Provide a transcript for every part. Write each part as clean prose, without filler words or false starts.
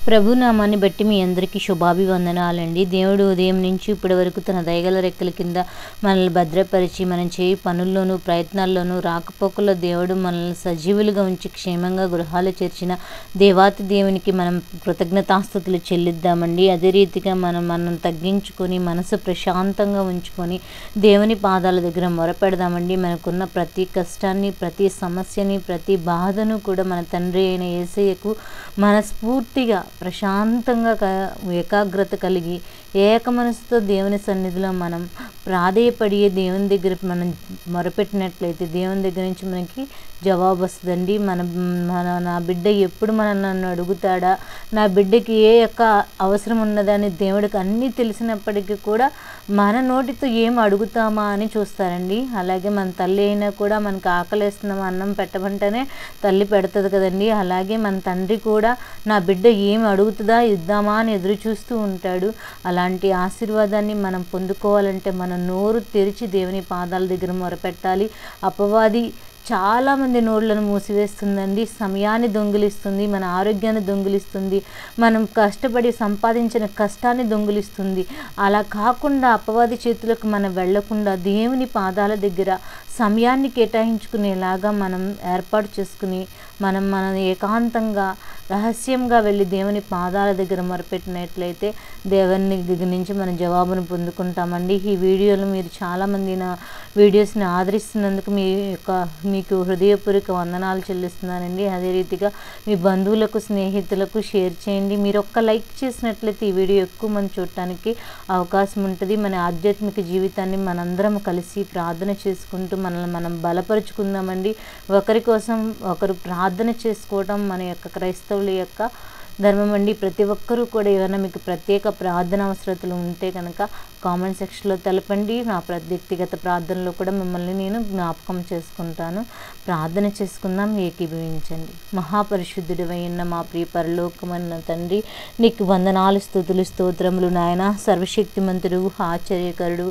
ప్రభు నామాన్ని బట్టి మీ అందరికీ శుభాభివందనాలండి. దేవుడు ఉదయం నుంచి ఇప్పటి వరకు తన దయగల రెక్కల కింద మనల్ని భద్రపరిచి మనం చేయి పనుల్లోనూ ప్రయత్నాల్లోనూ రాకపోకల్లో దేవుడు మనల్ని సజీవులుగా ఉంచి క్షేమంగా గృహాలు చేర్చిన దేవాతి దేవునికి మనం కృతజ్ఞతాస్తుతులు చెల్లిద్దామండి. అదే రీతిగా మనం తగ్గించుకొని మనసు ప్రశాంతంగా ఉంచుకొని దేవుని పాదాల దగ్గర మొరపెడదామండి. మనకున్న ప్రతి కష్టాన్ని, ప్రతి సమస్యని, ప్రతి బాధను కూడా మన తండ్రి అయిన యేసయ్యకు మనస్ఫూర్తిగా ప్రశాంతంగా ఏకాగ్రత కలిగి ఏక మనసుతో దేవుని సన్నిధిలో మనం ప్రాధేయపడి దేవుని దగ్గర మనం మొరపెట్టినట్లయితే దేవుని దగ్గర నుంచి మనకి జవాబు వస్తుందండి. నా బిడ్డ ఎప్పుడు నన్ను అడుగుతాడా, నా బిడ్డకి ఏ యొక్క అవసరం ఉన్నదని దేవుడికి అన్నీ తెలిసినప్పటికీ కూడా మన నోటితో ఏం అడుగుతామా అని చూస్తారండి. అలాగే మన తల్లి అయినా కూడా మనకు ఆకలేస్తున్నామా అన్నం పెట్టమంటేనే తల్లి పెడుతుంది కదండి. అలాగే మన తండ్రి కూడా నా బిడ్డ ఏం అడుగుతుందా ఇద్దామా అని ఎదురు చూస్తూ ఉంటాడు. అలాంటి ఆశీర్వాదాన్ని మనం పొందుకోవాలంటే మన నోరు తెరిచి దేవుని పాదాల దగ్గర మొరపెట్టాలి. అపవాది చాలామంది నోళ్లను మూసివేస్తుందండి. సమయాన్ని దొంగిలిస్తుంది, మన ఆరోగ్యాన్ని దొంగిలిస్తుంది, మనం కష్టపడి సంపాదించిన కష్టాన్ని దొంగిలిస్తుంది. అలా కాకుండా అపవాది చేతులకు మనం వెళ్లకుండా దేవుని పాదాల దగ్గర సమయాన్ని కేటాయించుకునేలాగా మనం ఏర్పాటు చేసుకుని మనం ఏకాంతంగా రహస్యంగా వెళ్ళి దేవుని పాదాల దగ్గర మొరపెట్టినట్లయితే దేవుని దగ్గర నుంచి మనం జవాబును పొందుకుంటామండి. ఈ వీడియోలు మీరు చాలామంది నా వీడియోస్ని ఆదరిస్తున్నందుకు మీకు హృదయపూర్వక వందనాలు చెల్లిస్తున్నానండి. అదే రీతిగా మీ బంధువులకు, స్నేహితులకు షేర్ చేయండి. మీరు ఒక్క లైక్ చేసినట్లయితే ఈ వీడియో ఎక్కువ మంది చూడటానికి అవకాశం ఉంటుంది. మన ఆధ్యాత్మిక జీవితాన్ని మనందరం కలిసి ప్రార్థన చేసుకుంటూ మనల్ని మనం బలపరుచుకుందామండి. ఒకరి కోసం ఒకరు ప్రార్థన చేసుకోవడం మన యొక్క క్రైస్తవుల యొక్క ధర్మం అండి. ప్రతి ఒక్కరూ కూడా ఏమైనా మీకు ప్రత్యేక ప్రార్థన అవసరతలు ఉంటే కనుక కామెంట్ సెక్షన్లో తెలపండి. నా వ్యక్తిగత ప్రార్థనలో కూడా మిమ్మల్ని నేను జ్ఞాపకం చేసుకుంటాను. ప్రార్థన చేసుకుందాం, ఏకీభవించండి. మహాపరిశుద్ధుడివైన మా ప్రియ పరలోకమైన తండ్రి, నీకు వందనాలు, స్తుతులు, స్తోత్రములు నాయన. సర్వశక్తిమంతుడు, ఆశ్చర్యకరుడు,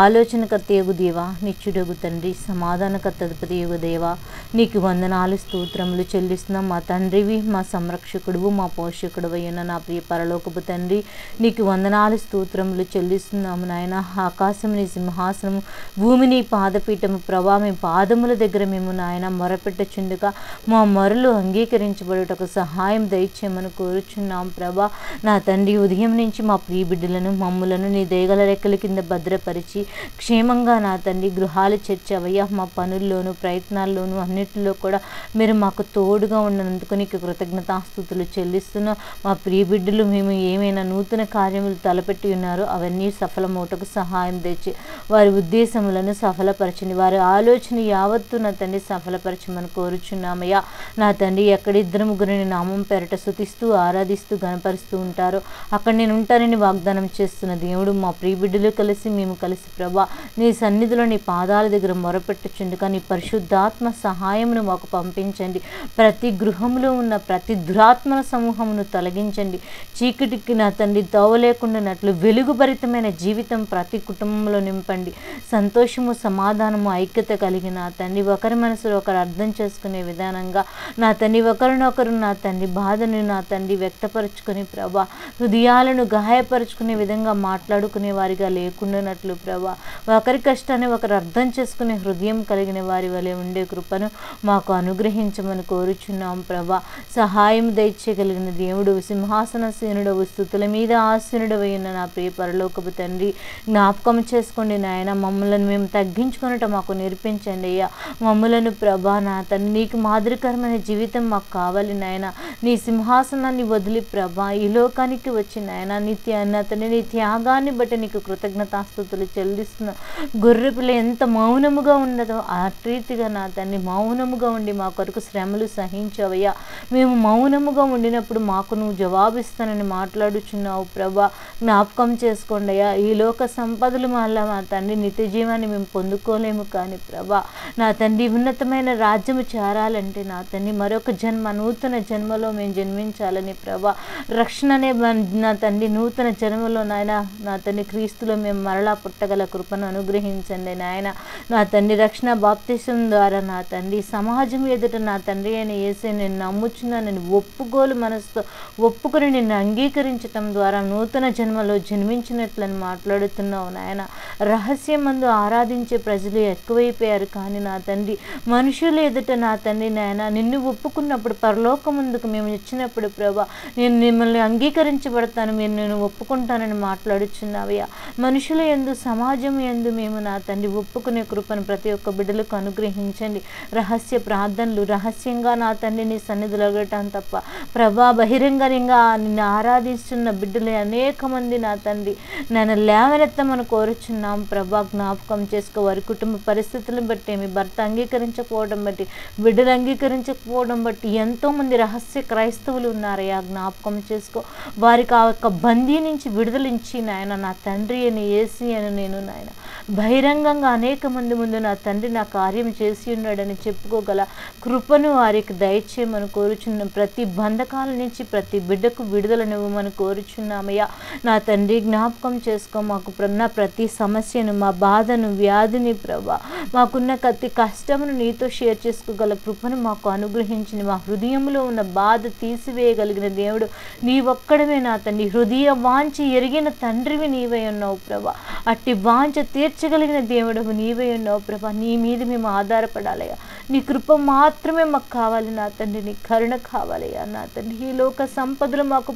ఆలోచనకర్త యొగు దేవా, నిత్యుడగు తండ్రి, సమాధానకర్త అధిపతి యొగు దేవా, నీకు వందనాలు, స్తోత్రములు చెల్లిస్తున్నాం. మా తండ్రివి, మా సంరక్షకుడు, మా పోషకుడు అయిన నా ప్రియ పరలోకపు తండ్రి, నీకు వందనాలు, స్తోత్రములు చెల్లిస్తున్నాము నాయన. ఆకాశం నీ సింహాసనము, భూమి నీ పాదపీఠము ప్రభా, మీ పాదముల దగ్గర మేము నాయన మొరపెట్టుచుండగా మా మొరలు అంగీకరించబడుటకు సహాయం దయచేయమని కోరుచున్నాం ప్రభా. నా తండ్రి, ఉదయం నుంచి మా ప్రియ బిడ్డలను మమ్ములను నీ దయగల రెక్కల కింద భద్రపరిచి క్షేమంగా నా తండ్రి గృహాలు చేర్చావయ్యా. మా పనుల్లోనూ ప్రయత్నాల్లోనూ అన్నిటిలో కూడా మీరు మాకు తోడుగా ఉన్నందుకు నీకు కృతజ్ఞతాస్తుతులు చెల్లిస్తున్నాం. మా ప్రియ బిడ్డలు మేము ఏమైనా నూతన కార్యములు తలపెట్టి ఉన్నారో అవన్నీ సఫలమవుటకు సహాయం తెచ్చి వారి ఉద్దేశములను సఫలపరచండి. వారి ఆలోచన యావత్తు నా తండ్రి సఫలపరచమని కోరుచున్నామయ్యా. నా తండ్రి, ఎక్కడ ఇద్దరు ముగ్గురిని నామం పేరట స్తుతిస్తూ ఆరాధిస్తూ గణపరుస్తూ ఉంటారో అక్కడ నేను ఉంటానని వాగ్దానం చేస్తున్న దేవుడు, మా ప్రియ బిడ్డలు కలిసి మేము కలిసి ప్రభా నీ సన్నిధిలో నీ పాదాల దగ్గర మొరపెట్టుచుండగా నీ పరిశుద్ధాత్మ సహాయమును మాకు పంపించండి. ప్రతి గృహంలో ఉన్న ప్రతి దురాత్మల సమూహమును తొలగించండి. చీకటికి నా తండ్రి దోవ లేకుండానట్లు వెలుగుభరితమైన జీవితం ప్రతి కుటుంబంలో నింపండి. సంతోషము, సమాధానము, ఐక్యత కలిగిన నా తండ్రి, ఒకరి మనసులో ఒకరు అర్థం చేసుకునే విధానంగా నా తండ్రి ఒకరినొకరు నా తండ్రి బాధను నా తండ్రి వ్యక్తపరుచుకుని ప్రభా హృదయాలను గాయపరుచుకునే విధంగా మాట్లాడుకునే వారిగా లేకుండానట్లు ప్రభా ఒకరి కష్టాన్ని ఒకరు అర్థం చేసుకునే హృదయం కలిగిన వారి వలె ఉండే కృపను మాకు అనుగ్రహించమని కోరుచున్నాం ప్రభా. సహాయం దయచేయగలిగిన దేవుడు, సింహాసనసీనుడవు, స్తుతుల మీద ఆసీనుడవై ఉన్న నా ప్రియ పరలోకపు తండ్రి, జ్ఞాపకం చేసుకోండి నాయన. మమ్మల్ని మేము తగ్గించుకొనట మాకు నేర్పించండి అయ్యా. మమ్మలను ప్రభా నా తండ్రి నీకు మాదిరికరమైన జీవితం మాకు కావాలి నాయన. నీ సింహాసనాన్ని వదిలి ప్రభా ఈ లోకానికి వచ్చి నాయన నా తండ్రి నీ త్యాగాన్ని బట్టి నీకు కృతజ్ఞతాస్తుతులు చెల్లిస్తున్నా. గొర్రెపిల్ల ఎంత మౌనముగా ఉన్నదో ఆ రీతిగా నా తండ్రి మౌనముగా ఉండి మా కొరకు శ్రమలు సహించవయ్యా. మేము మౌనముగా ఉండినప్పుడు మాకు నువ్వు జవాబిస్తానని మాట్లాడుచున్నావు ప్రభా. జ్ఞాపకం చేసుకోండి అయ్యా. ఈ లోక సంపదలు వల్ల మా తండ్రి నిత్య జీవాన్ని మేము పొందుకోలేము కానీ ప్రభా నా తండ్రి ఉన్నతమైన రాజ్యము చేరాలంటే నా తండ్రి మరొక జన్మ, నూతన జన్మలో మేము జన్మించాలని ప్రభా. రక్షణ అనే నా తండ్రి నూతన జన్మలో నాయన నా తండ్రి క్రీస్తులో మేము మరలా పుట్టగల కృపను అనుగ్రహించండి నాయన. నా తండ్రి రక్షణ బాప్తిసం ద్వారా నా తండ్రి సమాజం ఎదుట నా తండ్రి అయిన యేసే నేను నమ్ముచున్నా, నేను ఒప్పుకోలు మనసు మనసుతో ఒప్పుకొని నిన్ను అంగీకరించటం ద్వారా నూతన జన్మలో జన్మించినట్లని మాట్లాడుతున్నావు నాయన. రహస్యమందు ఆరాధించే ప్రజలు ఎక్కువైపోయారు, కానీ నా తండ్రి మనుషుల ఎదుట నా తండ్రి నాయన నిన్ను ఒప్పుకున్నప్పుడు పరలోకం ముందుకు మేము వచ్చినప్పుడు ప్రభా నేను మిమ్మల్ని అంగీకరించబడతాను, మీరు నేను ఒప్పుకుంటానని మాట్లాడుచున్నావయ్యా. మనుషుల యందు సమాజం యందు మేము నా తండ్రి ఒప్పుకునే కృపను ప్రతి ఒక్క బిడ్డలకు అనుగ్రహించండి. రహస్య ప్రార్థనలు రహస్యంగా నా తండ్రి నీ సన్నిధిలో అడగటం తప్ప ప్రభా బహిరంగంగా నిన్ను ఆరాధిస్తున్న బిడ్డలు అనేక మంది నా తండ్రి నేను లేవనెత్తమని కోరుచున్నాం ప్రభా. జ్ఞాపకం చేసుకో, వారి కుటుంబ పరిస్థితులను బట్టి, మీ భర్త అంగీకరించకపోవడం బట్టి, బిడ్డలు అంగీకరించకపోవడం బట్టి ఎంతోమంది రహస్య క్రైస్తవులు ఉన్నారయ్యా. జ్ఞాపకం చేసుకో, వారికి ఆ యొక్క బందీ నుంచి విడుదలించి నాయన నా తండ్రి అని ఏసి అని నేను నాయన బహిరంగంగా అనేక మంది ముందు నా తండ్రి నా కార్యం చేసి ఉన్నాడని చెప్పుకోగల కృపను వారికి దయచేయమని కోరుచున్నాం. ప్రతి బంధకాల నుంచి ప్రతి బిడ్డకు విడుదలనివ్వమని కోరుచున్నామయ్యా. నా తండ్రి జ్ఞాపకం చేసుకో, మాకు నా ప్రతి సమస్యను, మా బాధను, వ్యాధిని ప్రభా, మాకున్న ప్రతి కష్టమును నీతో షేర్ చేసుకోగల కృపను మాకు అనుగ్రహించింది. మా హృదయంలో ఉన్న బాధ తీసివేయగలిగిన దేవుడు నీ ఒక్కడమే నా తండ్రి. హృదయ వాంఛ ఎరిగిన తండ్రివి నీవై ఉన్నావు ప్రభా. అట్టి వాంఛ తీర్చగలిగిన దేవుడు నీవై ఉన్నావు ప్రభా. నీ మీద మేము ఆధారపడాలయ్యా. నీ కృప మాత్రమే మాకు కావాలి నా తండ్రి, నీ కరుణ కావాలయ్యా నా తండ్రి. ఈ లోక సంపదలు మాకు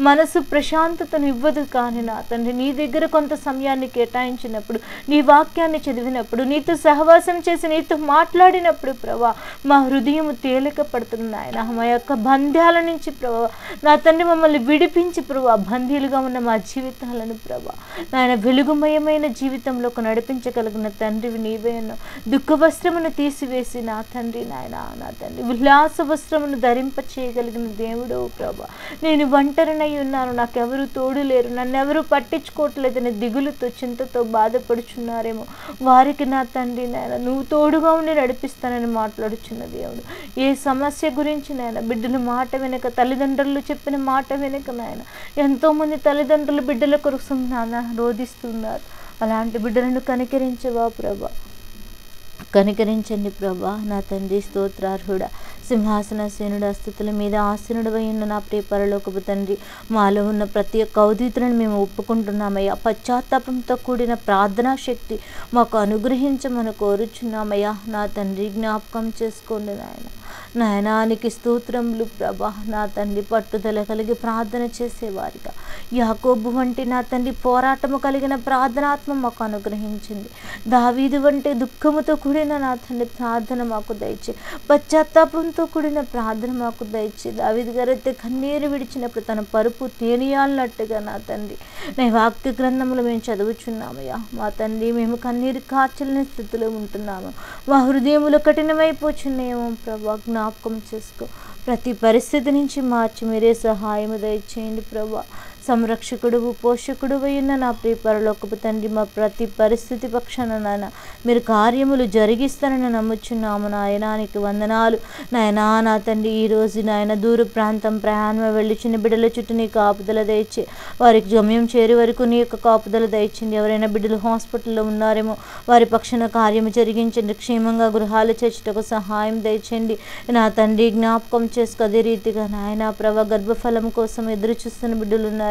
మనసు ప్రశాంతతను ఇవ్వదు, కానీ నా తండ్రి నీ దగ్గర కొంత సమయాన్ని కేటాయించినప్పుడు, నీ వాక్యాన్ని చదివినప్పుడు, నీతో సహవాసం చేసి నీతో మాట్లాడినప్పుడు ప్రభా మా హృదయం తేలిక పడుతుంది ఆయన. మా యొక్క బంధాల నుంచి ప్రభా నా తండ్రి మమ్మల్ని విడిపించి ప్రభా బందీలుగా ఉన్న మా జీవితాలను ప్రభా నాయన వెలుగుమయమైన జీవితంలోకి నడిపించగలిగిన తండ్రివి నీవే ఉన్నావు. దుఃఖ వస్త్రమును తీసివేసి నా తండ్రి నాయన నా తండ్రి ఉల్లాస వస్త్రమును ధరింప చేయగలిగిన దేవుడు ప్రభా. నేను ఒంటరినై ఉన్నాను, నాకెవరు తోడు లేరు, నన్ను ఎవరు పట్టించుకోవట్లేదని దిగులుతో చింతతో బాధపడుచున్నారేమో వారికి నా తండ్రి నాయన నువ్వు తోడుగా ఉండి నడిపిస్తానని మాట్లాడుచున్న దేవుడు. ఏ సమస్య గురించి నాయన బిడ్డల మాట వెనక, తల్లిదండ్రులు చెప్పిన మాట వెనక నాయన ఎంతోమంది తల్లిదండ్రులు బిడ్డల కోసం నాన్న రోధిస్తున్నారు. అలాంటి బిడ్డలను కనికరించవా ప్రభా, కనికరించండి ప్రభా. నా తండ్రి స్తోత్రార్హుడా, సింహాసనసేనుడు, స్థుతుల మీద ఆసీనుడవై ఉన్న నా ప్రియ పరలోకపు తండ్రి, మాలో ఉన్న ప్రతి ఒక్క అవధీతులను మేము ఒప్పుకుంటున్నామయ్యా. పశ్చాత్తాపంతో కూడిన ప్రార్థనా శక్తి మాకు అనుగ్రహించమని కోరుచున్నామయ్యా. నా తండ్రి జ్ఞాపకం చేసుకోండి నాయన. నాయనానికి స్తోత్రములు ప్రభా. నా తండ్రి పట్టుదల కలిగి ప్రార్థన చేసేవారిగా యాకోబు వంటి నా తండ్రి పోరాటము కలిగిన ప్రార్థనాత్మ మాకు అనుగ్రహించింది. దావీదు వంటి దుఃఖముతో కూడిన నా తండ్రి ప్రార్థన మాకు దయచే, పశ్చాత్తాపంతో కూడిన ప్రార్థన మాకు దయచే. దావీదు గారు అయితే కన్నీరు విడిచినప్పుడు తన పరుపు తేనియాలన్నట్టుగా నా తండ్రి నీ వాక్య గ్రంథములు మేము చదువుచున్నామయ్యా. మా తండ్రి మేము కన్నీరు కార్చలేని స్థితిలో ఉంటున్నాము, మా హృదయములు కఠినమైపోచున్నాయేమో ప్రభా. జ్ఞాపకం చేసుకో, ప్రతి పరిస్థితి నుంచి మార్చి మీరే సహాయము దయచేయండి ప్రభా. సంరక్షకుడు పోషకుడు అయిన నా ప్రియ పరలోకపు తండ్రి, మా ప్రతి పరిస్థితి పక్షాన నాయన మీరు కార్యములు జరిగిస్తారని నమ్ముచున్నాము. నాయనానికి వందనాలు నాయనా. నా తండ్రి ఈరోజు నాయన దూర ప్రాంతం ప్రయాణం వెళ్ళి చిన్న బిడ్డల చుట్టూ నీ కాపుదల దయచే, వారికి గమ్యం చేరే వరకు నీ యొక్క కాపుదల దయచింది. ఎవరైనా బిడ్డలు హాస్పిటల్లో ఉన్నారేమో వారి పక్షాన కార్యము జరిగించండి, క్షేమంగా గృహాలు చేర్చుటకు సహాయం దయచేయండి నా తండ్రి. జ్ఞాపకం చేసుకో, అదే రీతిగా నాయన ప్రభా గర్భఫలం కోసం ఎదురు చూస్తున్న బిడ్డలు ఉన్నారు,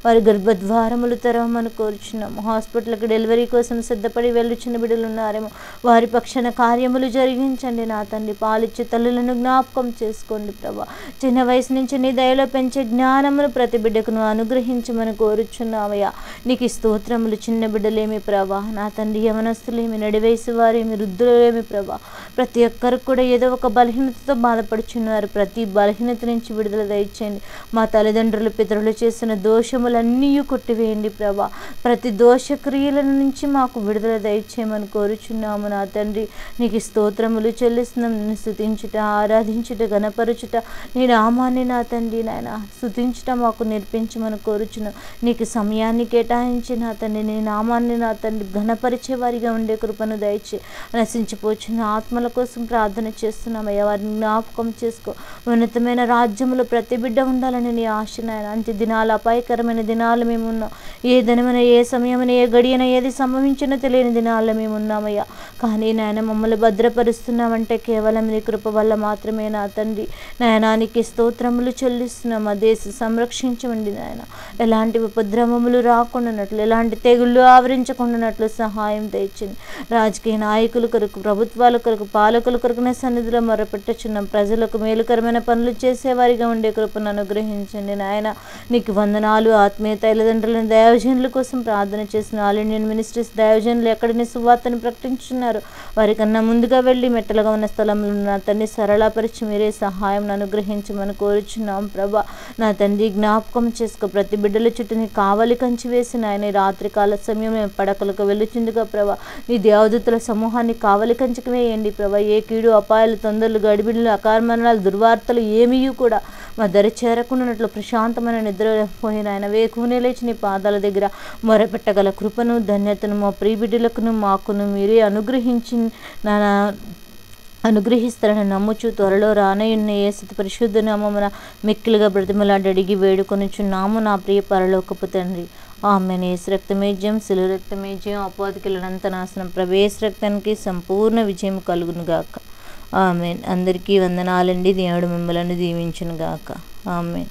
వారి గర్భద్వారములు తెరవమని కోరుచున్నాము. హాస్పిటల్కి డెలివరీ కోసం సిద్ధపడి వెళ్ళుచున్న బిడ్డలు ఉన్నారేమో వారి పక్షాన కార్యములు జరిగించండి నా తండ్రి. పాలిచ్చే తల్లులను జ్ఞాపకం చేసుకోండి ప్రభా. చిన్న వయసు నుంచి నీ దయలో పెంచే జ్ఞానమును ప్రతి బిడ్డకును అనుగ్రహించమని కోరుచున్నామయ్యా. నీకు స్తోత్రములు. చిన్న బిడ్డలేమి ప్రభా నా తండ్రి, యవనస్తులేమి, నడివయసు వారేమి, వృద్ధులేమి ప్రభా, ప్రతి ఒక్కరికి కూడా ఏదో ఒక బలహీనతతో బాధపడుచున్నారు. ప్రతి బలహీనత నుంచి విడుదల దయచేయండి. మా తల్లిదండ్రులు పితరులు చేసిన దోషములన్నీ కొట్టివేయండి ప్రభా. ప్రతి దోషక్రియల నుంచి మాకు విడుదల దయచేయమని కోరుచున్నాము నా తండ్రి. నీకు స్తోత్రములు చెల్లిస్తున్నాం. నిన్ను స్తుతించుట, ఆరాధించుట, గణపరచుట, నీ నామాన్ని నా తండ్రి నాయన స్తుతించుట మాకు నేర్పించమని కోరుచున్నాం. నీకు సమయాన్ని కేటాయించి నా తండ్రి నీ నామాన్ని నా తండ్రి ఘనపరిచే వారిగా ఉండే కృపను దయచే. నశించిపోచున్న ఆత్మల కోసం ప్రార్థన చేస్తున్నామయ్యా. వారిని జ్ఞాపకం చేసుకో. ఉన్నతమైన రాజ్యములో ప్రతి బిడ్డ ఉండాలని నీ ఆశ నాయన. అంత్య దినాల అపాయకరమైన దినాలు మేము ఉన్నాం. ఏ దినమైన ఏ సమయమైన ఏ గడియన ఏది సంభవించినా తెలియని దినాల్లో మేము ఉన్నామయ్యా. కానీ నాయన మమ్మల్ని భద్రపరుస్తున్నామంటే కేవలం నీ కృప వల్ల మాత్రమే నా తండ్రి. నాయనానికి స్తోత్రములు చెల్లిస్తున్నాం. ఆ దేశ సంరక్షించమండి నాయన. ఎలాంటి ఉపద్రవములు రాకుండానట్లు, ఎలాంటి తెగుళ్ళు ఆవరించకుండానట్లు సహాయం తెచ్చింది. రాజకీయ నాయకుల కొరకు, ప్రభుత్వాల కొరకు, పాలకుల కొరకు నా సన్నిధిలో మొరపెట్టుచున్నాం. ప్రజలకు మేలుకరమైన పనులు చేసేవారిగా ఉండే కృపను అనుగ్రహించండి నాయన. నీకు వందనాలు. ఆత్మీయ తల్లిదండ్రులను దైవజనుల కోసం ప్రార్థన చేసిన ఆల్ ఇండియన్ మినిస్ట్రీస్ దైవజనులు ఎక్కడిని సువార్తను ప్రకటించున్నారు వారికన్నా ముందుగా వెళ్ళి మెట్టలుగా ఉన్న స్థలంలో నా తండ్రి సరళపరిచి మీరే సహాయం అనుగ్రహించమని కోరుచున్నాం ప్రభా. నా తండ్రి జ్ఞాపకం చేసుకో. ప్రతి బిడ్డల చుట్టూని కావలి కంచి వేసిన ఆయన రాత్రికాల సమయం పడకలకు వెళ్ళుచుందిగా ప్రభా. నీ దేవదూతల సమూహాన్ని కావలి కంచికి వేయండి ప్రభా. ఏ కీడు అపాయాలు, తొందరలు, గడిబిడులు, అకార్మణాలు, దుర్వార్తలు ఏమీ కూడా మా దరి చేరకుండానట్లు ప్రశాంతమైన నిద్రపోయిన ఆయన వేకునే లేచి నీ పాదాల దగ్గర మొరపెట్టగల కృపను, ధన్యతను మా ప్రియబిడ్డలకును మాకును మీరే అనుగ్రహిస్తారని నమ్ముచు త్వరలో రానయున్న యేసు పరిశుద్ధ నామమున మిక్కిలుగా బ్రతిమలాడి అడిగి వేడుకొనుచున్నాము నా ప్రియ పరలోకపు తండ్రి. ఆమెన్. యేసు రక్తమే జయం, శిలువ రక్తమే జయం, అపవాదికులనంత నాశనం. ప్రవేశ రక్తానికి సంపూర్ణ విజయం కలుగును గాక. ఆమెన్. అందరికీ వందనాలండి. దేవుడు మిమ్మలను దీవించును గాక. ఆమెన్.